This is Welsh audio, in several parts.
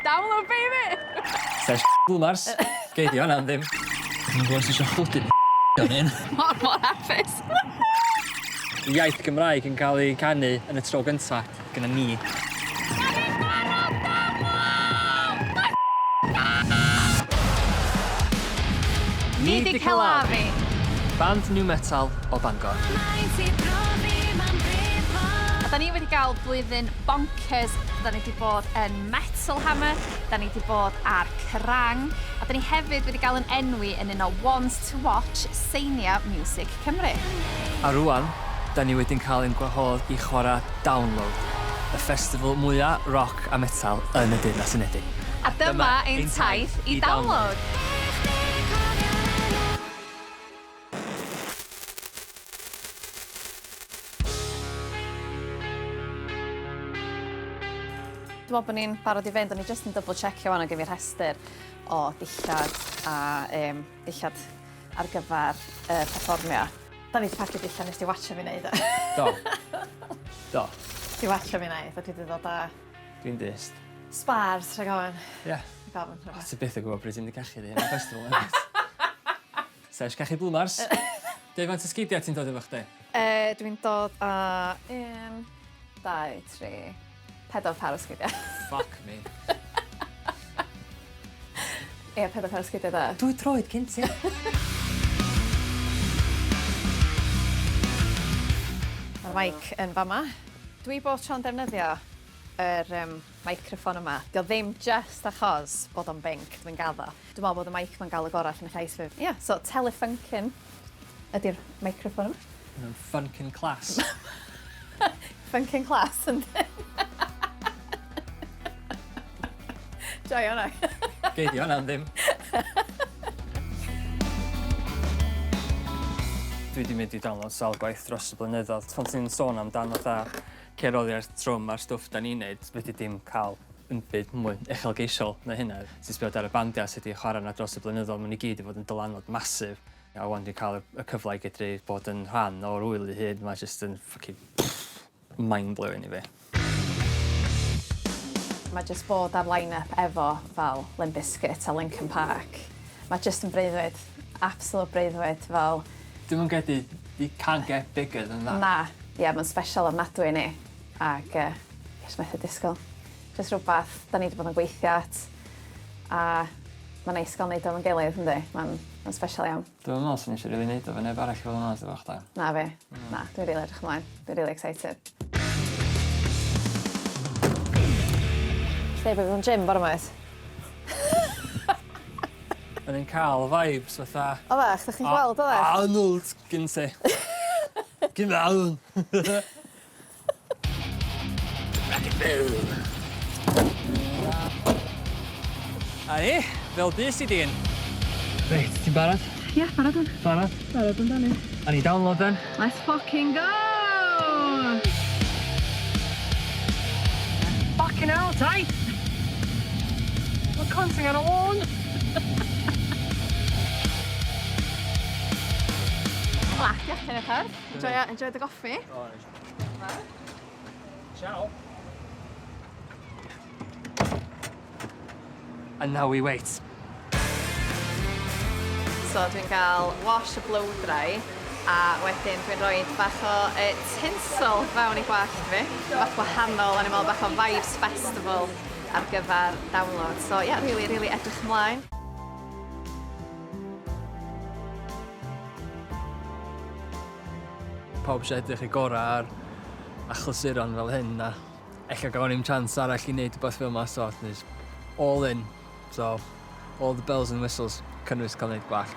Download, baby! Sef blwmars, geidio yna am ddim. Dwi'n gwybod sy'n chwlwtyn yn un. Mor hapus. Iaith Gymraeg yn cael ei canu yn y tro gyntaf gyda ni. Ni di CELAVI. Band new metal o Bangor. A da ni wedi cael blwyddyn bonkers. Da ni wedi bod yn Metal Hammer, da ni wedi bod ar Crang, a da ni hefyd wedi cael yn enwi yn un o Ones to Watch Seinia Music Cymru. A rwan, da ni wedi'n cael ein gwahodd i chwarae Download, y festival mwya rock a metal yn y Deyrnas Unedig. A dyma ein taith i Download. Dwi'n meddwl bod ni'n barod i fynd, o'n i jyst yn double-checkio wan o gyfer rhestr o dillad a dillad ar gyfer perfformio. Da ni wedi pacio dillad nes di watcha fi wneud e. Do. Do. Di watcha fi wneud, a dwi wedi dod â Dwi'n dyst. spars rhag ofyn. Ie. Ti byth o gwybod pryd ti'n mynd i cachu di yn y festival yna. Sef, cachu blwmars. Dave, faint o sgidiau ti'n dod efo chdi? Dwi'n dod â 1, 2, 3, 4 par o sgidiau. Fuck me. Ie, 4 par o sgidiau da. Dwy troed cyn ti. Mae'r mic yn fama. Dwi bob tro'n defnyddio yr microffon yma. Dio ddim just achos bod o'n binc dwi'n gaddo. Dwi'n meddwl bod y mic ma'n gael y gorau allan y llais fi. Ie, so telefunken ydy'r microffon yma. Funkin' class. Funken class, ynddi? Joio hwnna. Geidio yna am ddim. Dwi wedi mynd i download sawl gwaith dros y blynyddoedd. Pan ti'n sôn amdan fatha cerddoriaeth trwm a'r stwff da ni'n neud, wedi dim cael yn byd mwy uchelgeisiol na hynna. Ti'n sbio ar y bandiau sydd wedi chwarae yna dros y blynyddoedd, maen i gyd i fod yn dylanwad masif. A wan dwi'n cael y cyfle i gydru bod yn rhan o'r wyl i hyn, mae jyst yn fucking mind-blowing i fi. Mae jyst bod ar line-up efo fel Limp Bizkit a Linkin Park. Mae jyst yn breuddwyd, absolute breuddwyd fel... Dwi'n mynd gedi, you can't get bigger than that. Na, ie, mae'n special ofnadwy ni. Ac jyst methu disgwyl. Jyst rhywbeth, da ni wedi bod yn gweithio at. A mae'n neis gael wneud o'n gilydd, ynddi? Mae'n special iawn. Dwi'n meddwl sy'n eisiau rili wneud o fe neb arall i fod yn oes efo chdi. Na fi. Na, dwi'n rili edrych ymlaen. Dwi'n rili excited. Lle bod fi'n gym bore moed? Yn ein cael vibes fatha... O fe, ydych chi'n gweld o fe? Arnold gyn ti. Gymraeg. A ni, fel bus i dyn. Reit, ti'n barod? Ie, barod yn. Barod? Barod yn dani. A ni download then? Let's fucking go! Fucking hell, Daith! We're counting on a lawn. Diolch yn y ffordd. Enjoy the goffi. Ciao. And now we wait. So dwi'n cael wash y blow dry a wedyn dwi'n rhoi bach o tinsel fewn i gwallt fi. Bach wahanol, a ni'n meddwl bach o Vibes Festival ar gyfer download. So ie, rili edrych ymlaen. Pawb eisiau edrych i gorau ar achlasuron fel hyn a ella gael ni'n chance arall i wneud rhywbeth fel yma, so it's all in. So, all the bells and whistles, cynnwys cael wneud gwallt.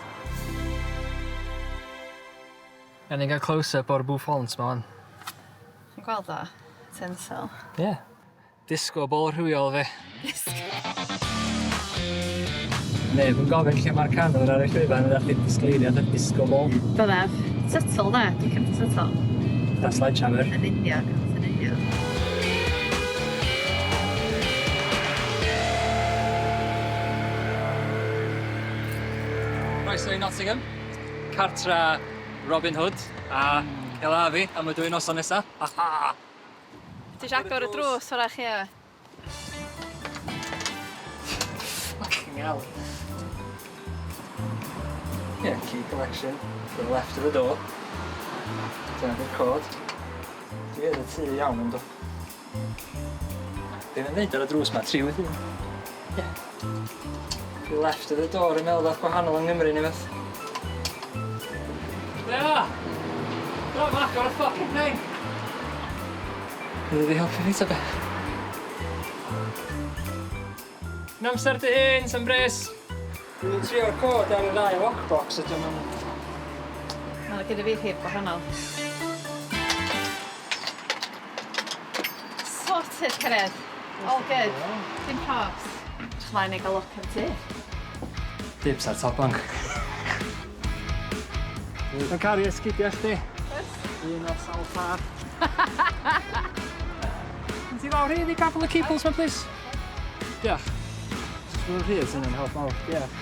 A ni'n gael close-up o'r bwffons ma wan. Chi'n gweld o? Tinsel. Ie. Disco bol rhwyol fi. Ne, dwi'n gofyn lle mae'r canol ar y llwyfan yn allu disgleiriad y disco bol. Byddaf. Subtle da, dwi'n cymryd subtle. Da sledgehammer. Yn union, yn union. Croeso i Nottingham, cartra Robin Hood a CELAVI am y 2 noson nesa. Ti'n agor y drws o'r chi e? iawn. Yeah, key collection to the left of the door. Dyna di'r cod. Dwi yn y tŷ iawn yn do. Dwi'n neud ar y drws ma, 3 wyth un. Yeah. To the left of the door yn meddwl dath gwahanol yng Nghymru neu beth. Lea! Don't mark on a fucking thing! Bydd fi helpu fi ta be? Yn amser dy hun, sy'n bres. Dwi'n trio'r cod ar y ddau lockbox ydyn nhw'n... Mae'n gyda fi hir gwahanol. Sorted, Cared. All good. Dim probs. Edrych mlaen i gael look ar ti. Dibs ar top bunk. Dwi'n caru esgidio chdi. Un o sawl par. Yn ti lawr hyd i couple of keeples, ma, please? Diolch. Dwi'n rhyd sy'n yn help mawr. Diolch.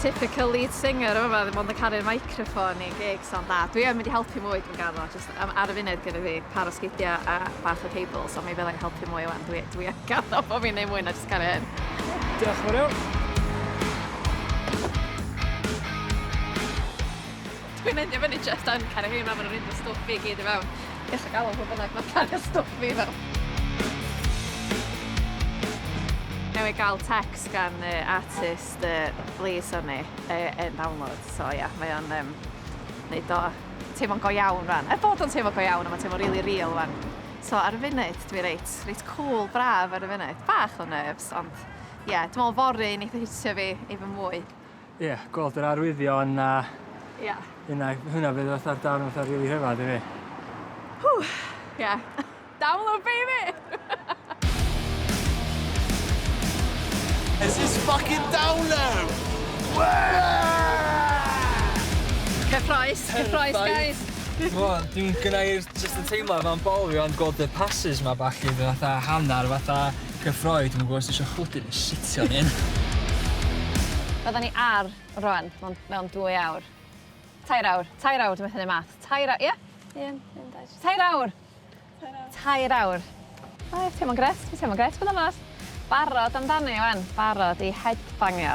Typical lead singer yma, ddim ond yn caru'r microffon i gigs, ond na. Dwi yn mynd i helpu mwy dwi'n gaddo, just ar y funud gyda fi par o sgidia a bach o cables, ond mi fyddai'n helpu mwy wan. Dwi yn gaddo bod fi'n neud mwy na just caru hyn. Diolch fawr iawn. Dwi'n mynd i fyny just yn caru hyn, a ma'n rhaid o stwff fi gyd i fewn. Ech o galw pwy bynnag, mae'n caru stwff fi fewn. Newi gael text gan artist Lees hynny yn download. So ia, mae o'n neud o teimlo'n go iawn rhan. Bod o'n teimlo go iawn, a mae'n teimlo really real rhan. So ar y funud, dwi reit cool, braf ar y funud. Bach o nerves, ond ie, dwi'n meddwl fory neith o hitio fi even mwy. Ie, gweld yr arwyddion a... Ie. Hwna fydd fatha'r darn fatha'r rili rhyfad i fi. Ie. Download, baby! This is fucking download! Cyffroes, guys. Dwi'n gynnau'r just yn teimlo fan bol fi ond gweld y passes ma bach i fatha hannar, fatha cyffroi. Dwi'n gwybod os eisiau chwydyn y shitio ni'n. Fydda ni ar rwan, mewn 2 awr. 2 awr. 2 awr, dwi'n meddwl yn math. 2 awr, ie? 2 awr. 2 awr. Teimlo'n gret, bod yma. Barod amdani, wan. Barod i headbangio.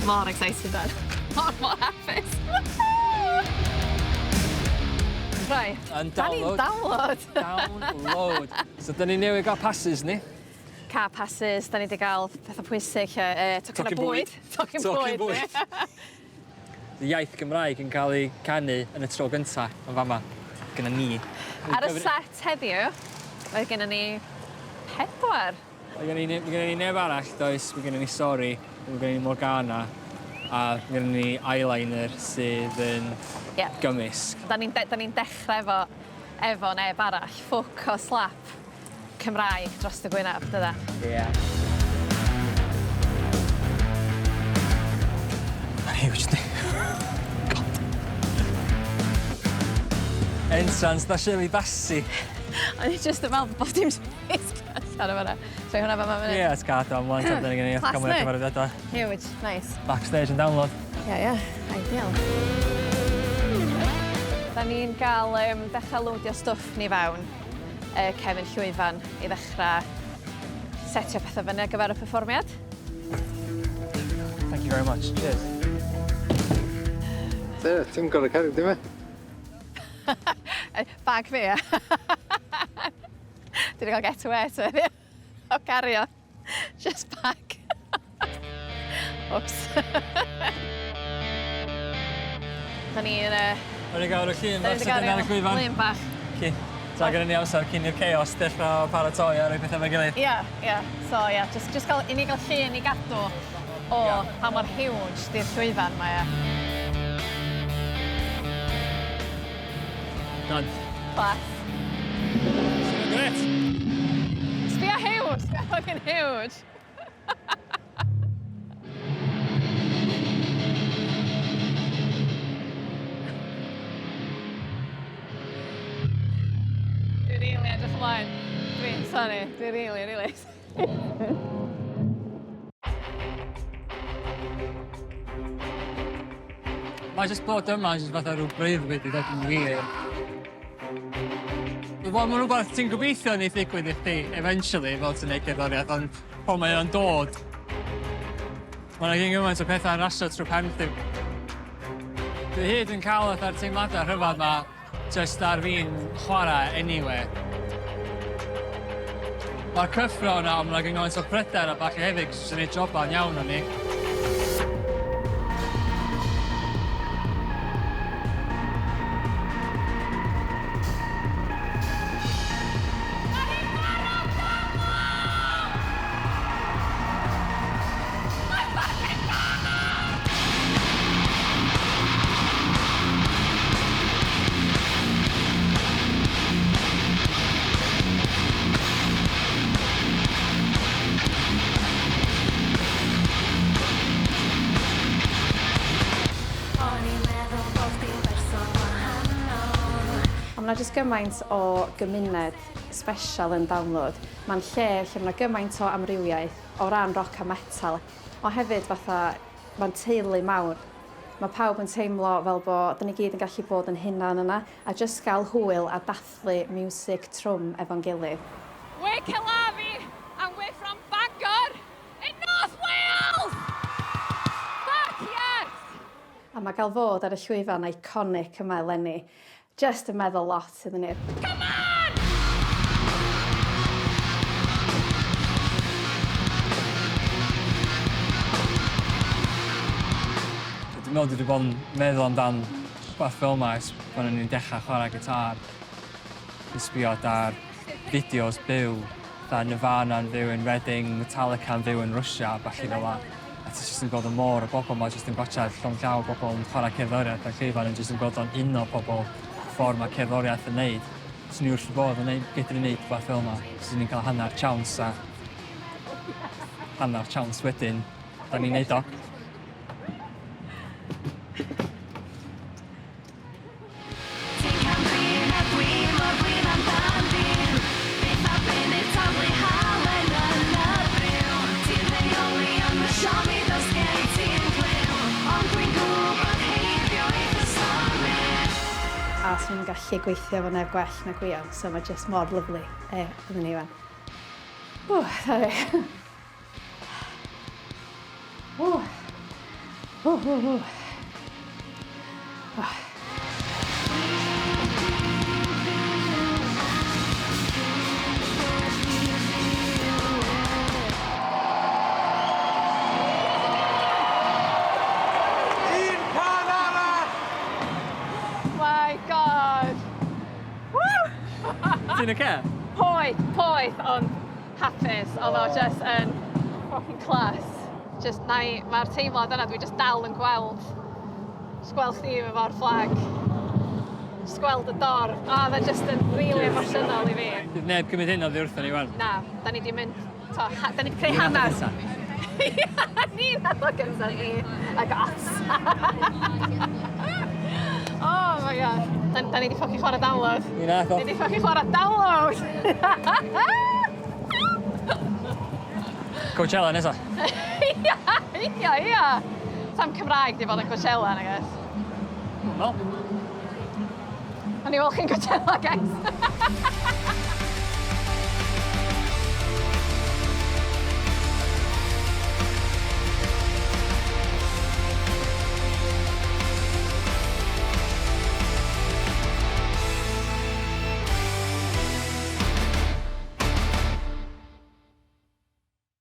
Mor excited dan. Mor hapus. Right. Da ni'n download. Download. So, da ni newydd gael passes ni. Car passes, da ni wedi cael pethau pwysig, tocyn y bwyd. Tocyn bwyd. Y iaith Gymraeg yn cael ei canu yn y tro gyntaf yn fama. Gyda ni. Ar y set heddiw, oedd gennym ni 4. Mae gennym ni neb arall, does. Mae gennym ni Sori, mae gennym ni Morgana, a gennym ni eyeliner sydd yn gymysg. Da ni'n dechrau efo neb arall. Ffwc o slap Cymraeg dros y gwyneb, dyda. Ie. Mae'n huge ni. Entrance, da Shirley Bassey. O'n i just yn meddwl bod dim space ar y fyna. So hwnna fa fyny. Ie, it's gad o'n mlaen tan dyn ni gen i gael mwy o gyfarwyddadau. Huge, nice. Backstage and download. Ie, ideal. Da ni'n gael dechrau loadio stwff ni fewn. Cefn llwyfan i ddechrau setio pethau fyny ar gyfer y perfformiad. Thank you very much. Cheers. Ti'n gorau cario, dim e? Bag fi, ia. Dwi wedi cael get away to it, o cario. Just bag. Oops. Da ni'n... O'n i gael y llun bach sydd yn ar y gwifan. Llun bach. Ta gyda ni amser cyn i'r chaos dechrau paratoi a rhoi pethau fe'n gilydd. Ie. So, ie, just gael, i ni gael llun i gadw o pa mor huge di'r llwyfan ma, ie. Done. Class. Sy'n gret. Sbia huge! Sbia fucking huge! Dwi'n rili edrych ymlaen. Dwi'n rili. Mae jyst bod yma, jyst fatha rhyw breuddwyd i ddod yn wir. Wel, mae'n rhywbeth ti'n gobeithio wneud ddigwydd i chdi, eventually, fel ti'n neud gerddoriaeth, ond po mae o'n dod, mae'n gen gymaint o pethau'n rasio trwy pen chdi. Dwi hyd yn cael yr teimladau rhyfedd ma, jyst ar fi'n chwarae anyway. Mae'r cyffro yna, ond mae'n gen gymaint o pryder a bach hefyd, cos dwi'n gwneud joban iawn o'n ni. Mae yna jyst gymaint o gymuned special yn download. Mae'n lle lle mae yna gymaint o amrywiaeth o ran rock a metal. O hefyd fatha, mae'n teulu mawr. Mae pawb yn teimlo fel bod ni gyd yn gallu bod yn hunan yna a jyst gael hwyl a dathlu music trwm efo'n gilydd. We're CELAVI and we're from Bangor in North Wales! Fuck yes! A mae gael fod ar y llwyfan iconic yma eleni. Just yn meddwl lot iddyn ni. Come on! Dwi'n meddwl dwi wedi bod yn meddwl amdan rhywbeth fel yma ers pan o'n i'n dechrau chwarae gitar. Dwi'n sbio ar fideos byw, da Nirvana'n fyw yn Reading, Metallica'n fyw yn Russia, a balli fel la. A ti jyst yn gweld y môr o bobl yma, jyst yn gwatsiad llong llaw o bobl yn chwarae cerddoriaeth a llwyfan yn jyst yn gweld o'n uno pobl ffordd mae cerddoriaeth yn neud. Os ni wrth bod yn gydru wneud rhywbeth fel yma, os ni'n cael hanner chawns a hanner chawns wedyn, da ni'n neud o. A sy'n gallu gweithio efo neb gwell na Gwion, so mae jyst mor lyflu iddyn ni wan. Sorry. My God! Ti'n oce? Poeth, ond hapus. Oedd o just yn fucking class. Mae'r teimlad yna, dwi just dal yn gweld. Just gweld chdi efo'r flag. Just gweld y dor. Oedd e just yn really emosiynol i fi. Bydd neb cymryd hyn o ddi wrthyn ni wan. Na, da ni di mynd, da ni di creu hanes. Ni'n addo gynta ni, a goths. Oh my God. Da ni di ffocin chwarae download. Ni'n addo. Ni di ffocin chwarae download. Coachella nesa. Ia. Sam Cymraeg di bod yn Coachella, I guess. Wel. O'n i weld chi'n Coachella, guys.